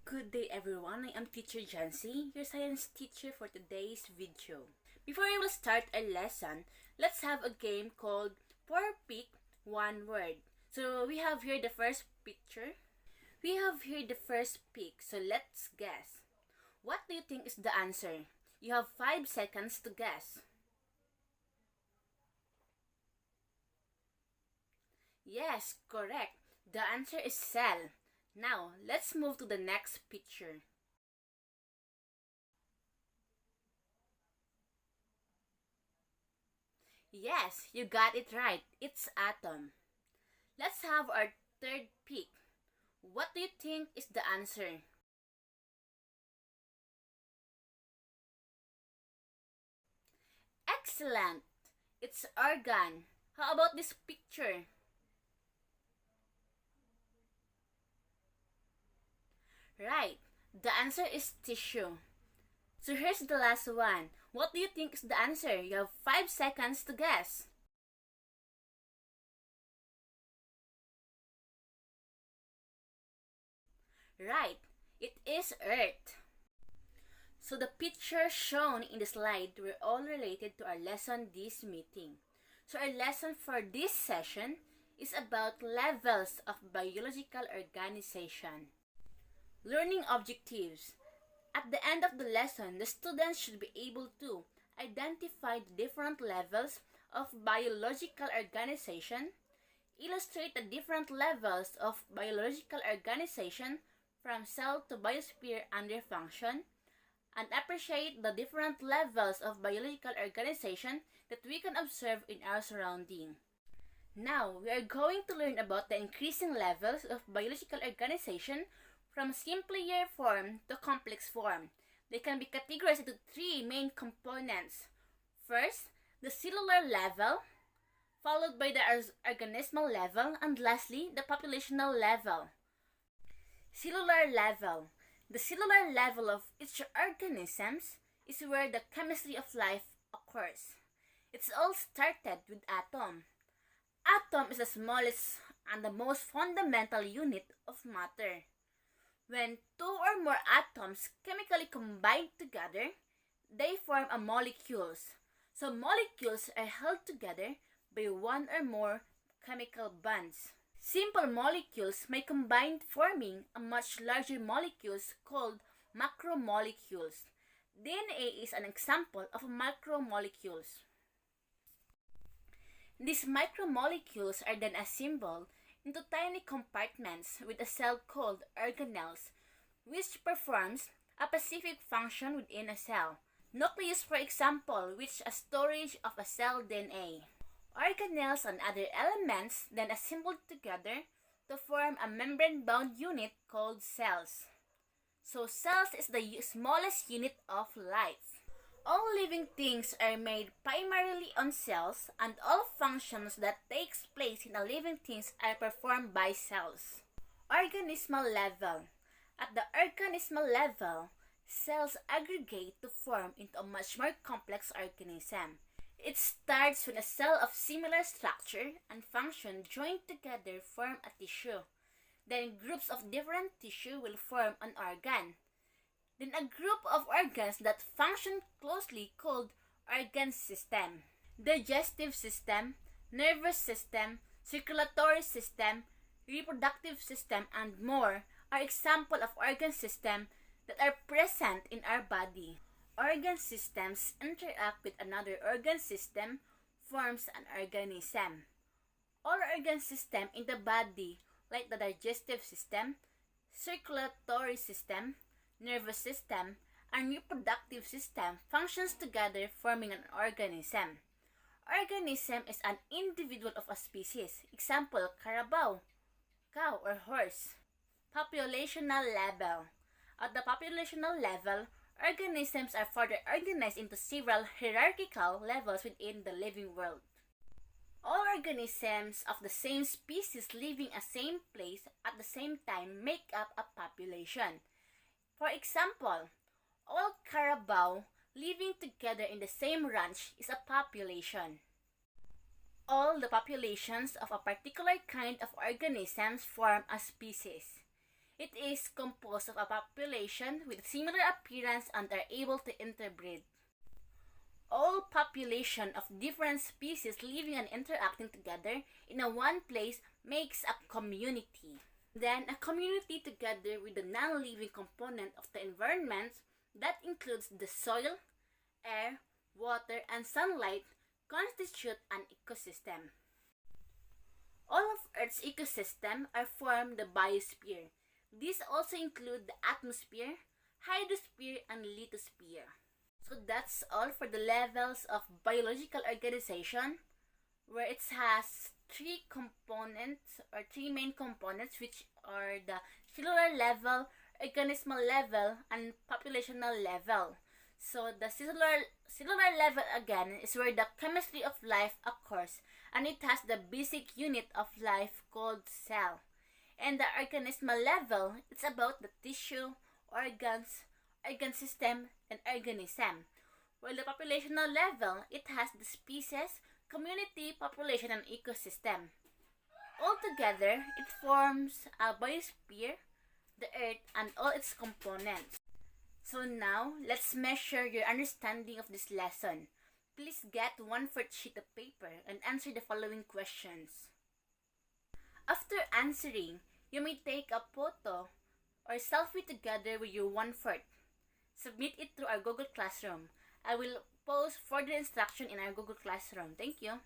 Good day everyone, I am teacher Jancy, your science teacher for today's video. Before we will start our lesson, let's have a game called 4-Pick 1 Word. So we have here the first picture. We have here the first pick, so let's guess. What do you think is the answer? You have 5 seconds to guess. Yes, correct. The answer is cell. Now, let's move to the next picture. Yes, you got it right. It's atom. Let's have our third pick. What do you think is the answer? Excellent! It's organ. How about this picture? Right. The answer is tissue. So here's the last one. What do you think is the answer? You have 5 seconds to guess. Right. It is Earth. So the pictures shown in the slide were all related to our lesson this meeting. So our lesson for this session is about levels of biological organization. Learning objectives. At the end of the lesson, the students should be able to identify the different levels of biological organization, illustrate the different levels of biological organization from cell to biosphere and their function, and appreciate the different levels of biological organization that we can observe in our surrounding. Now, we are going to learn about the increasing levels of biological organization from simpler form to complex form. They can be categorized into 3 main components. First, the cellular level, followed by the organismal level, and lastly, the populational level. Cellular level. The cellular level of each organism is where the chemistry of life occurs. It's all started with atom. Atom is the smallest and the most fundamental unit of matter. When 2 or more atoms chemically combine together, they form a molecules. So molecules are held together by 1 or more chemical bonds. Simple molecules may combine forming a much larger molecules called macromolecules. DNA is an example of macromolecules. These micromolecules are then assembled into tiny compartments with a cell called organelles, which performs a specific function within a cell. Nucleus, for example, which is storage of a cell DNA. Organelles and other elements then assembled together to form a membrane-bound unit called cells. So cells is the smallest unit of life. All living things are made primarily on cells, and all functions that takes place in a living things are performed by cells. Organismal level. At the organismal level, cells aggregate to form into a much more complex organism. It starts when a cell of similar structure and function joined together form a tissue. Then groups of different tissue will form an organ. Then a group of organs that function closely called organ system. Digestive system, nervous system, circulatory system, reproductive system, and more are examples of organ systems that are present in our body. Organ systems interact with another organ system, forms an organism. All organ systems in the body, like the digestive system, circulatory system, nervous system, and reproductive system functions together forming an organism. Organism is an individual of a species. Example, carabao, cow, or horse. Populational level. At the populational level, organisms are further organized into several hierarchical levels within the living world. All organisms of the same species living in the same place at the same time make up a population. For example, all carabao living together in the same ranch is a population. All the populations of a particular kind of organisms form a species. It is composed of a population with similar appearance and are able to interbreed. All population of different species living and interacting together in a one place makes a community. Then, a community together with the non-living component of the environment that includes the soil, air, water, and sunlight constitute an ecosystem. All of Earth's ecosystem are formed the biosphere. These also include the atmosphere, hydrosphere, and lithosphere. So that's all for the levels of biological organization, where it has three components or three main components, which are the cellular level, organismal level, and populational level. So the cellular level again is where the chemistry of life occurs, and it has the basic unit of life called cell. And the organismal level, it's about the tissue, organs, organ system, and organism. While the populational level, it has the species, community, population, and ecosystem. Altogether, it forms a biosphere, the Earth, and all its components. So now, let's measure your understanding of this lesson. Please get 1/4 sheet of paper and answer the following questions. After answering, you may take a photo or selfie together with your 1/4. Submit it through our Google Classroom. I will post further instruction in our Google Classroom. Thank you.